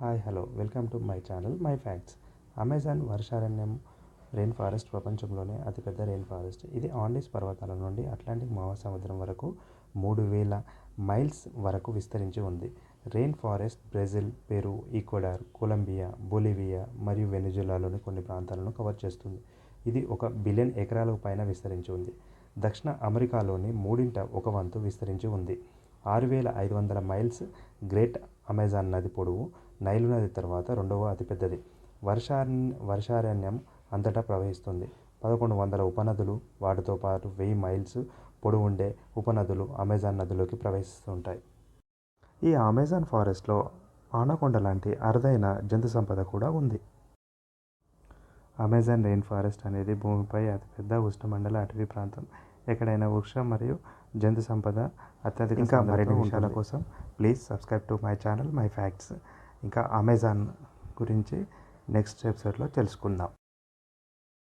Hi hello welcome to my channel my facts. Amazon వర్షారణ్యం rain forest ప్రపంచంలోనే అతిపెద్ద rain forest. ఇది Andes పర్వతాల నుండి అట్లాంటిక్ మహాసముద్రం వరకు 3000 మైల్స్ వరకు విస్తరించి ఉంది. Rain forest Brazil, Peru, Ecuador, Colombia, Bolivia మరియు వెనిజులాలోని కొన్ని ప్రాంతాలను కవర్ చేస్తుంది. ఇది 1 బిలియన్ ఎకరాలకు పైన విస్తరించి ఉంది. దక్షిణ అమెరికాలోని మూడింట ఒక వంతు విస్తరించి ఉంది. 6500 మైల్స్. గ్రేట్ అమెజాన్ నది పొడవు నైలు నది తర్వాత రెండవ అతిపెద్దది. వర్షారణ్యం అంతటా ప్రవహిస్తుంది. 1100 ఉపనదులు, వాటితో పాటు 1000 మైల్స్ పొడవుండే ఉపనదులు అమెజాన్ నదిలోకి ప్రవహిస్తుంటాయి. ఈ అమెజాన్ ఫారెస్ట్లో ఆనకొండ లాంటి అరుదైన జంతు సంపద కూడా ఉంది. అమెజాన్ రెయిన్ ఫారెస్ట్ అనేది భూమిపై అతిపెద్ద ఉష్ణమండల అటవీ ప్రాంతం. ఎక్కడైనా వృక్ష మరియు జంతు సంపద అత్యధిక. ఇంకా మరిన్ని విషయాల కోసం please subscribe to my channel my facts. ఇంకా అమెజాన్ గురించి నెక్స్ట్ ఎపిసోడ్లో తెలుసుకుందాం.